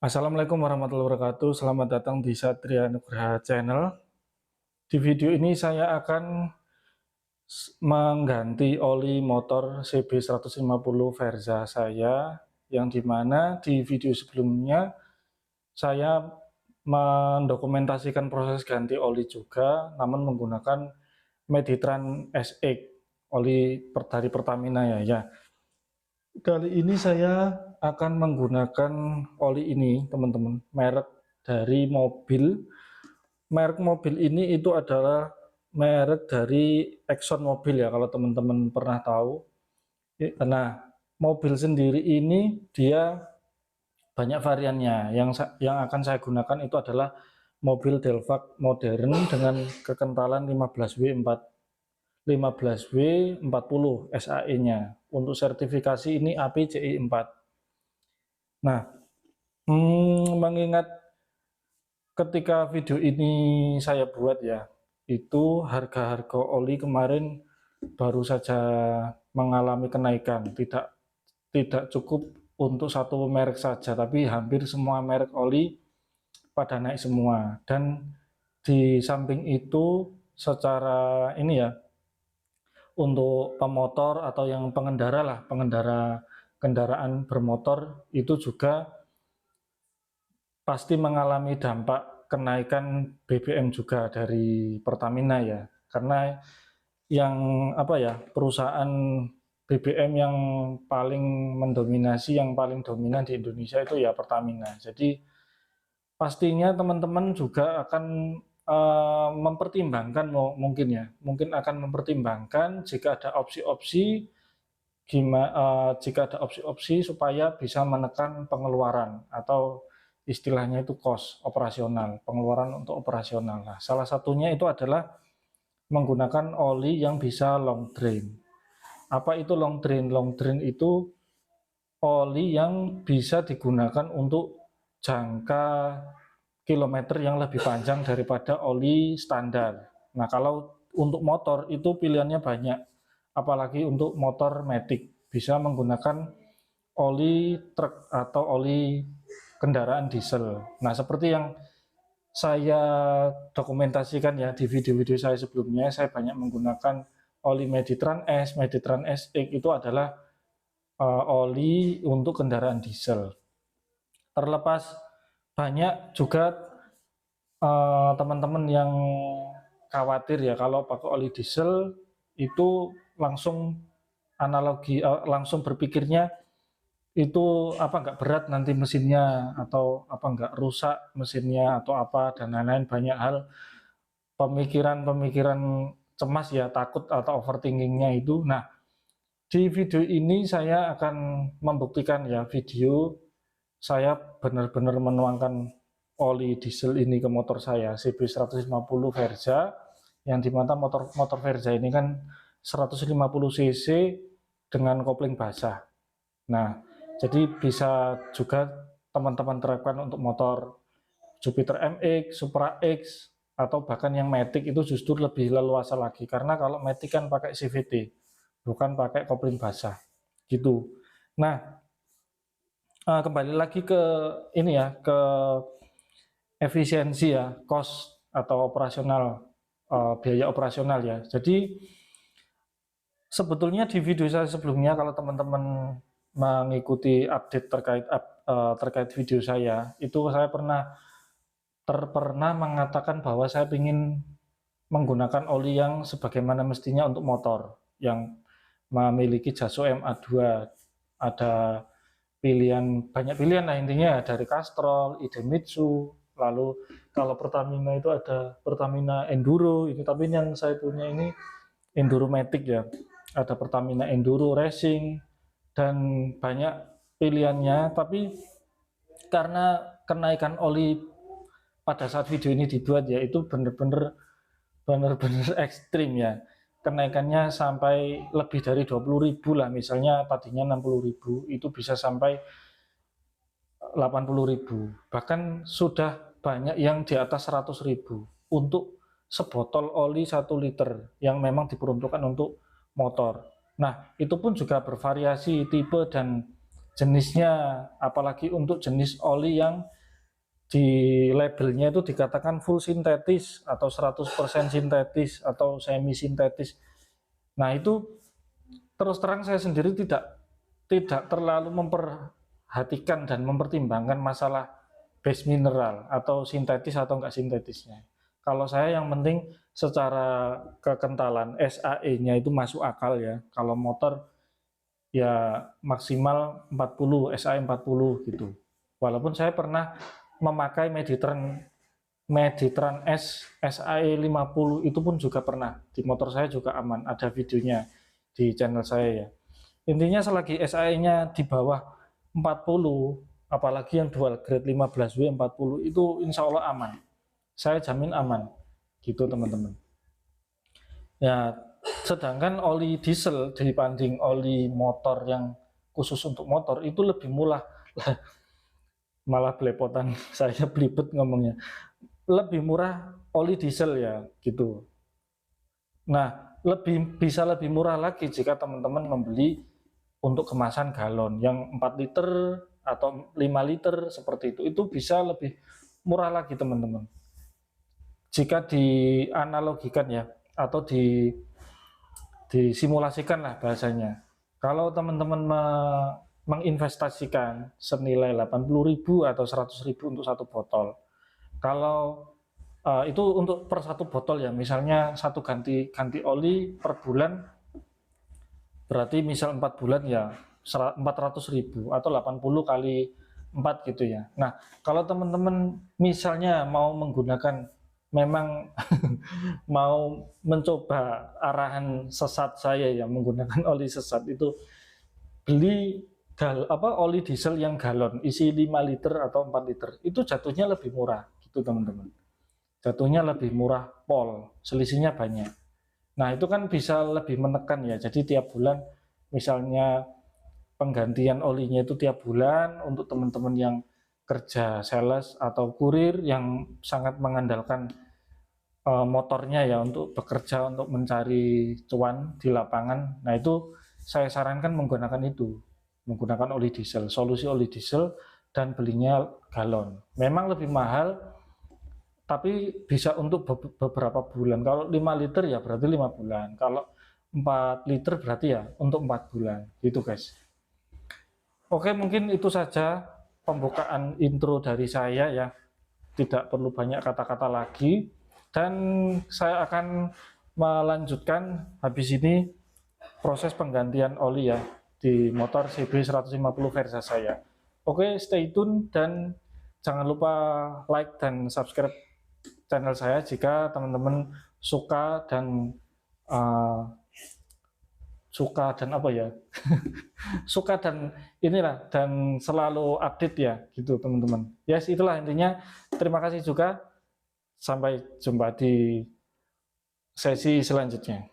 Assalamualaikum warahmatullahi wabarakatuh. Selamat datang di Satria Nugraha Channel. Di video ini saya akan mengganti oli motor CB150 Verza saya, yang dimana di video sebelumnya saya mendokumentasikan proses ganti oli juga, namun menggunakan Meditran SX, oli dari Pertamina ya. Kali ini saya akan menggunakan oli ini, teman-teman, merek dari mobil. Merek mobil ini itu adalah merek dari Exxon Mobil ya, kalau teman-teman pernah tahu. Nah, mobil sendiri ini dia banyak variannya. Yang akan saya gunakan itu adalah mobil Delvac modern dengan kekentalan 15W40 SAE-nya. Untuk sertifikasi ini APCI 4. Nah, mengingat ketika video ini saya buat ya, itu harga-harga oli kemarin baru saja mengalami kenaikan, tidak cukup untuk satu merek saja, tapi hampir semua merek oli pada naik semua. Dan di samping itu secara ini ya, untuk pemotor atau yang pengendara kendaraan bermotor itu juga pasti mengalami dampak kenaikan BBM juga dari Pertamina ya, karena yang perusahaan BBM yang paling mendominasi, yang paling dominan di Indonesia itu ya Pertamina. Jadi pastinya teman-teman juga akan mempertimbangkan, mungkin akan mempertimbangkan jika ada opsi-opsi supaya bisa menekan pengeluaran atau istilahnya itu cost operasional, pengeluaran untuk operasional. Nah, salah satunya itu adalah menggunakan oli yang bisa long drain. Apa itu long drain? Long drain itu oli yang bisa digunakan untuk jangka kilometer yang lebih panjang daripada oli standar. Nah, kalau untuk motor itu pilihannya banyak, apalagi untuk motor matic, bisa menggunakan oli truk atau oli kendaraan diesel. Nah, seperti yang saya dokumentasikan ya di video-video saya sebelumnya, saya banyak menggunakan oli Meditran S, Meditran SX, itu adalah oli untuk kendaraan diesel. Terlepas banyak juga teman-teman yang khawatir ya kalau pakai oli diesel itu langsung langsung berpikirnya itu apa nggak berat nanti mesinnya, atau apa nggak rusak mesinnya atau apa dan lain-lain, banyak hal pemikiran cemas ya, takut atau overthinkingnya itu. Nah, di video ini saya akan membuktikan ya, video saya benar-benar menuangkan oli diesel ini ke motor saya CB150 Verza, yang dimana motor Verza ini kan 150 cc dengan kopling basah. Nah, jadi bisa juga teman-teman terapkan untuk motor Jupiter MX, Supra X, atau bahkan yang Matic itu justru lebih leluasa lagi, karena kalau Matic kan pakai CVT, bukan pakai kopling basah gitu. Nah, kembali lagi ke ini ya, ke efisiensi ya, cost atau operasional, biaya operasional ya. Jadi sebetulnya di video saya sebelumnya, kalau teman-teman mengikuti update terkait video saya, itu saya pernah mengatakan bahwa saya ingin menggunakan oli yang sebagaimana mestinya untuk motor yang memiliki Jaso MA2. Ada banyak pilihan lah intinya, dari Castrol, Idemitsu, lalu kalau Pertamina itu ada Pertamina Enduro ini, tapi yang saya punya ini Enduro Matic ya, ada Pertamina Enduro Racing dan banyak pilihannya. Tapi karena kenaikan oli pada saat video ini dibuat ya, itu benar-benar ekstrim ya, kenaikannya sampai lebih dari 20.000 lah. Misalnya tadinya 60.000, itu bisa sampai 80.000, bahkan sudah banyak yang di atas 100.000 untuk sebotol oli 1 liter yang memang diperuntukkan untuk motor. Nah, itu pun juga bervariasi tipe dan jenisnya, apalagi untuk jenis oli yang di labelnya itu dikatakan full sintetis atau 100% sintetis atau semi sintetis. Nah, itu terus terang saya sendiri tidak terlalu memperhatikan dan mempertimbangkan masalah base mineral atau sintetis atau enggak sintetisnya. Kalau saya yang penting secara kekentalan SAE-nya itu masuk akal ya. Kalau motor ya maksimal 40, SAE 40 gitu. Walaupun saya pernah memakai Meditran S SAE 50 itu pun juga pernah. Di motor saya juga aman, ada videonya di channel saya ya. Intinya selagi SAE-nya di bawah 40, apalagi yang dual grade 15W 40 itu insya Allah aman. Saya jamin aman. Gitu teman-teman. Ya, sedangkan oli diesel dibanding oli motor yang khusus untuk motor itu lebih murah. Malah belepotan saya belibet ngomongnya. Lebih murah oli diesel ya gitu. Nah, bisa lebih murah lagi jika teman-teman membeli untuk kemasan galon yang 4 liter atau 5 liter seperti itu. Itu bisa lebih murah lagi teman-teman. Jika dianalogikan ya atau disimulasikan lah bahasanya. Kalau teman-teman menginvestasikan senilai 80.000 atau 100.000 untuk satu botol. Kalau itu untuk per satu botol ya, misalnya satu ganti oli per bulan, berarti misal 4 bulan ya 400.000 atau 80 kali 4 gitu ya. Nah, kalau teman-teman misalnya mau menggunakan memang mau mencoba arahan sesat saya ya menggunakan oli sesat itu, beli oli diesel yang galon isi 5 liter atau 4 liter itu jatuhnya lebih murah gitu teman-teman, jatuhnya lebih murah pol, selisihnya banyak. Nah itu kan bisa lebih menekan ya, jadi tiap bulan misalnya penggantian olinya itu tiap bulan untuk teman-teman yang kerja sales atau kurir yang sangat mengandalkan motornya ya untuk bekerja, untuk mencari cuan di lapangan. Nah itu saya sarankan menggunakan oli diesel, solusi oli diesel, dan belinya galon. Memang lebih mahal, tapi bisa untuk beberapa bulan. Kalau 5 liter ya berarti 5 bulan. Kalau 4 liter berarti ya untuk 4 bulan. Gitu guys. Oke, mungkin itu saja pembukaan intro dari saya ya. Tidak perlu banyak kata-kata lagi. Dan saya akan melanjutkan habis ini proses penggantian oli ya di motor CB 150 Versa saya. Oke, stay tune dan jangan lupa like dan subscribe channel saya jika teman-teman suka dan apa ya suka dan inilah dan selalu update ya gitu teman-teman. Yes, itulah intinya. Terima kasih juga. Sampai jumpa di sesi selanjutnya.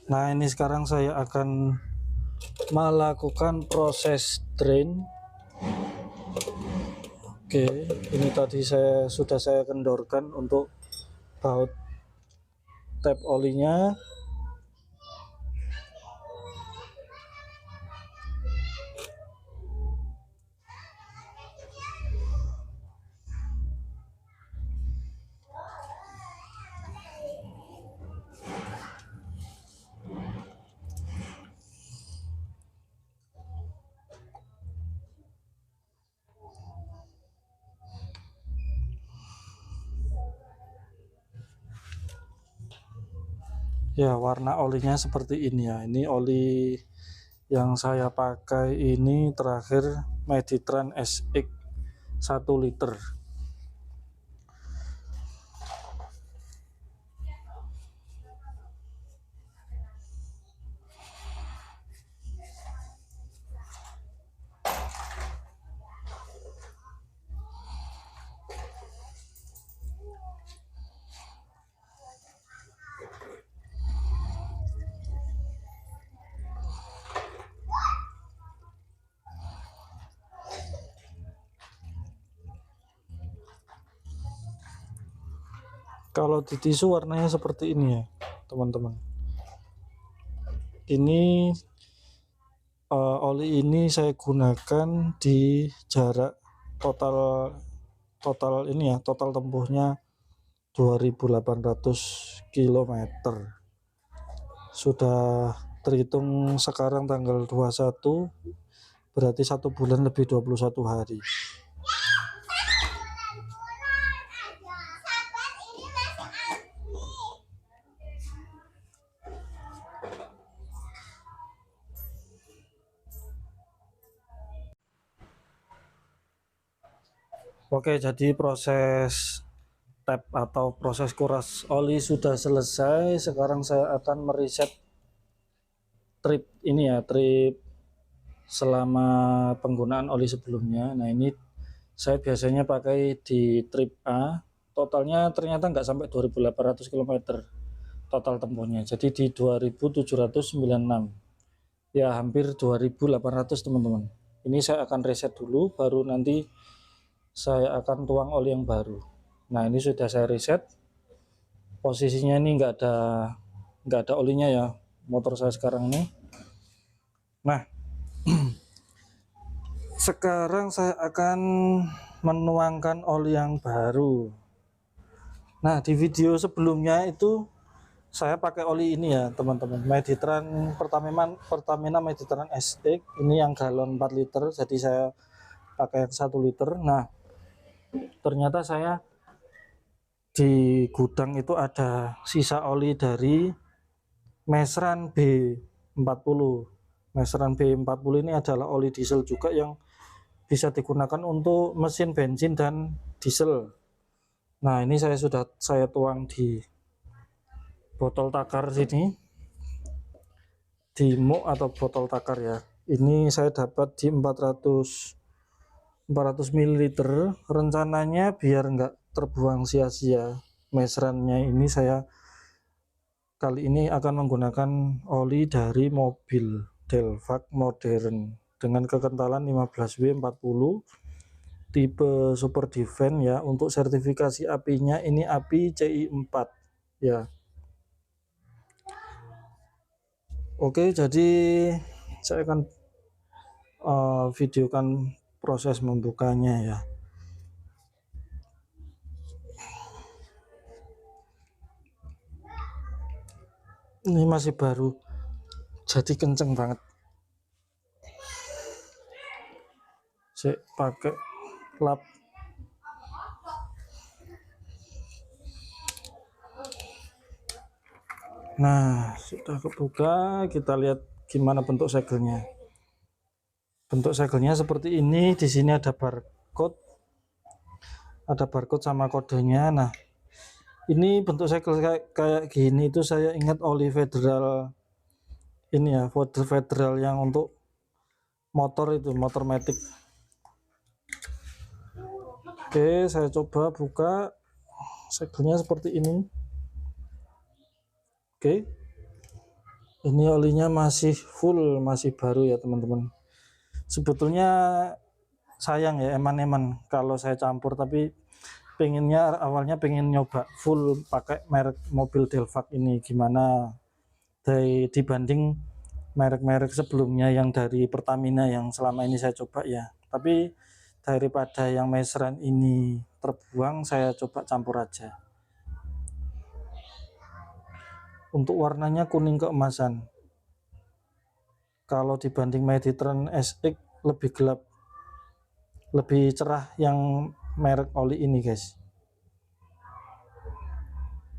Nah, ini sekarang saya akan melakukan proses drain. Oke, ini tadi sudah saya kendorkan untuk baut tap olinya. Ya, warna olinya seperti ini ya. Ini oli yang saya pakai ini terakhir Meditran SX 1 liter. Kalau di tisu warnanya seperti ini ya teman-teman. Ini Oli ini saya gunakan di jarak total total ini ya, total tempuhnya 2.800 km. Sudah terhitung sekarang tanggal 21, berarti 1 bulan lebih 21 hari. Oke, jadi proses tap atau proses kuras oli sudah selesai. Sekarang saya akan mereset trip ini ya, trip selama penggunaan oli sebelumnya. Nah, ini saya biasanya pakai di trip A. Totalnya ternyata nggak sampai 2.800 km total tempuhnya. Jadi di 2.796. Ya, hampir 2.800 teman-teman. Ini saya akan reset dulu, baru nanti saya akan tuang oli yang baru. Nah, ini sudah saya reset. Posisinya ini nggak ada olinya ya, motor saya sekarang ini. Nah, sekarang saya akan menuangkan oli yang baru. Nah, di video sebelumnya itu saya pakai oli ini ya teman-teman, Pertamina Mediterran SX, ini yang galon 4 liter, jadi saya pakai 1 liter. Nah, ternyata saya di gudang itu ada sisa oli dari Mesran B40. Mesran B40 ini adalah oli diesel juga yang bisa digunakan untuk mesin bensin dan diesel. Nah, ini saya tuang di botol takar sini, di muk atau botol takar ya. Ini saya dapat di 400 ml. Rencananya biar nggak terbuang sia-sia mesrannya ini, saya kali ini akan menggunakan oli dari mobil Delvac modern dengan kekentalan 15W40 tipe Super Defense ya. Untuk sertifikasi apinya ini api CI4 ya. Oke, jadi saya akan videokan proses membukanya ya. Ini masih baru, jadi kenceng banget. Saya pakai lap. Nah, sudah kebuka, kita lihat gimana bentuk segelnya. Bentuk segelnya seperti ini. Di sini ada barcode sama kodenya. Nah, ini bentuk segel kayak gini itu saya ingat oli federal ini ya, federal yang untuk motor itu, motor matic. Oke, saya coba buka, segelnya seperti ini. Oke, ini olinya masih full, masih baru ya teman-teman. Sebetulnya sayang ya, eman-eman kalau saya campur, tapi awalnya pengen nyoba full pakai merek mobil Delvac ini, gimana dibanding merek-merek sebelumnya yang dari Pertamina yang selama ini saya coba ya. Tapi daripada yang Mesran ini terbuang, saya coba campur aja. Untuk warnanya kuning keemasan. Kalau dibanding Mediterran SX lebih gelap, lebih cerah yang merek oli ini guys.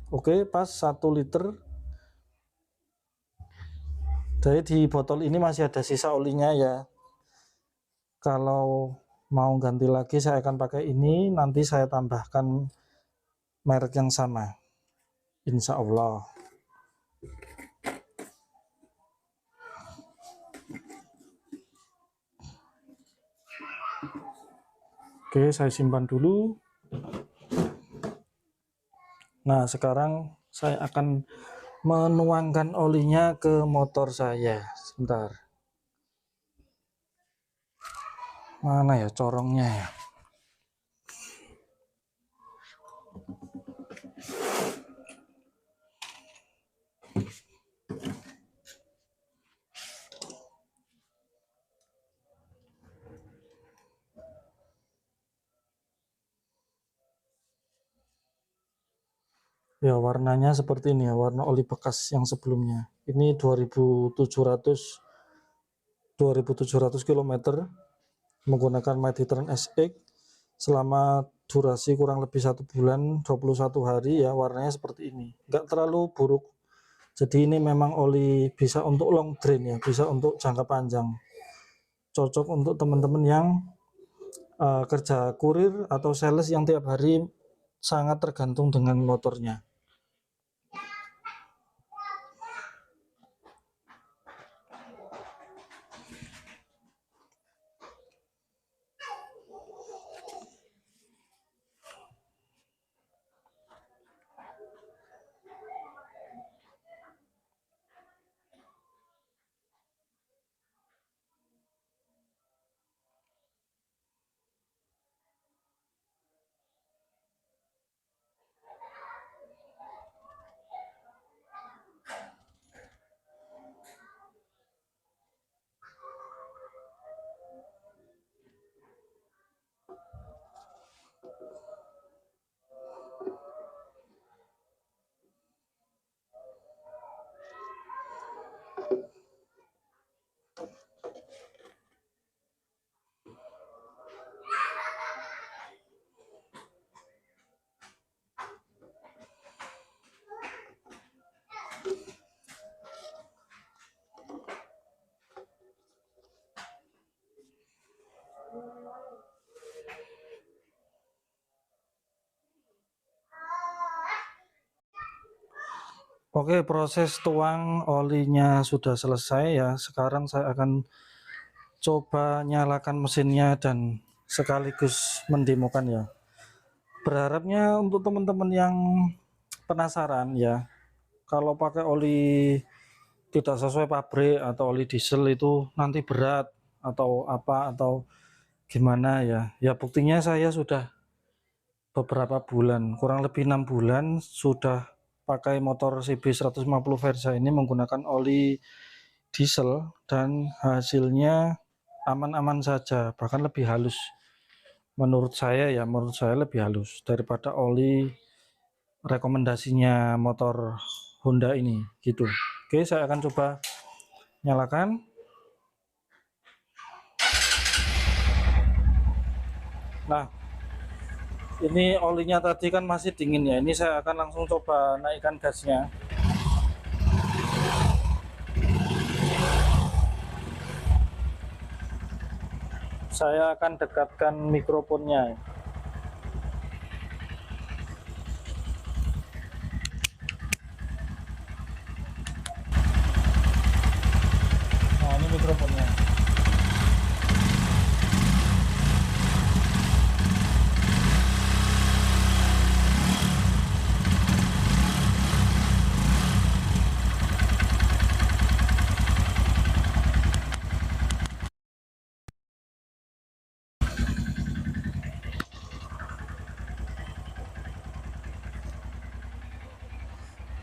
Oke, pas 1 liter. Jadi di botol ini masih ada sisa olinya ya. Kalau mau ganti lagi saya akan pakai ini, nanti saya tambahkan merek yang sama, insya Allah. Oke, saya simpan dulu. Nah, sekarang saya akan menuangkan olinya ke motor saya. Sebentar, mana ya corongnya ya. Ya, warnanya seperti ini ya, warna oli bekas yang sebelumnya. Ini 2700 km menggunakan Mediterranean SX selama durasi kurang lebih 1 bulan 21 hari ya, warnanya seperti ini. Enggak terlalu buruk. Jadi ini memang oli bisa untuk long drain ya, bisa untuk jangka panjang. Cocok untuk teman-teman yang kerja kurir atau sales yang tiap hari sangat tergantung dengan motornya. Oke, proses tuang olinya sudah selesai ya. Sekarang saya akan coba nyalakan mesinnya dan sekaligus mendemokan ya. Berharapnya untuk teman-teman yang penasaran ya, kalau pakai oli tidak sesuai pabrik atau oli diesel itu nanti berat atau apa atau gimana ya. Ya buktinya saya sudah beberapa bulan, kurang lebih 6 bulan sudah pakai motor CB 150 Versa ini menggunakan oli diesel dan hasilnya aman-aman saja, bahkan lebih halus. Menurut saya lebih halus daripada oli rekomendasinya motor Honda ini gitu. Oke, saya akan coba nyalakan. Nah, ini olinya tadi kan masih dingin ya. Ini saya akan langsung coba naikkan gasnya. Saya akan dekatkan mikrofonnya. Nah, ini mikrofonnya.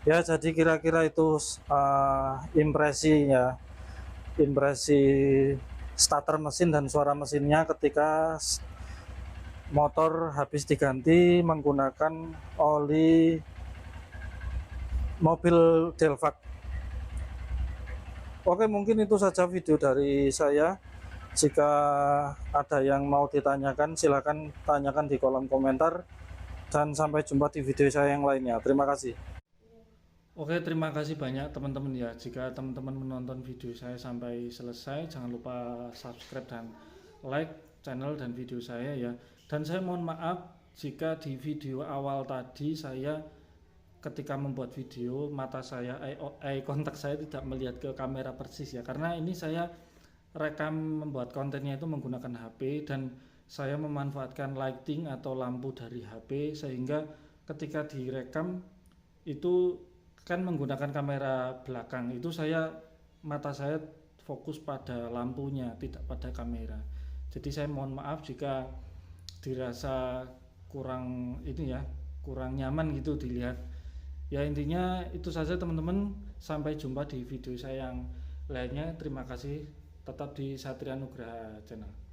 Ya, jadi kira-kira itu impresi starter mesin dan suara mesinnya ketika motor habis diganti menggunakan oli mobil Delvac. Oke, mungkin itu saja video dari saya. Jika ada yang mau ditanyakan, silakan tanyakan di kolom komentar. Dan sampai jumpa di video saya yang lainnya. Terima kasih. Oke, terima kasih banyak teman-teman ya. Jika teman-teman menonton video saya sampai selesai, jangan lupa subscribe dan like channel dan video saya ya. Dan saya mohon maaf jika di video awal tadi saya ketika membuat video mata saya eye contact saya tidak melihat ke kamera persis ya. Karena ini saya rekam membuat kontennya itu menggunakan HP dan saya memanfaatkan lighting atau lampu dari HP sehingga ketika direkam itu kan menggunakan kamera belakang itu mata saya fokus pada lampunya tidak pada kamera. Jadi saya mohon maaf jika dirasa kurang ini ya, kurang nyaman gitu dilihat. Ya intinya itu saja teman-teman, sampai jumpa di video saya yang lainnya. Terima kasih, tetap di Satria Nugraha Channel.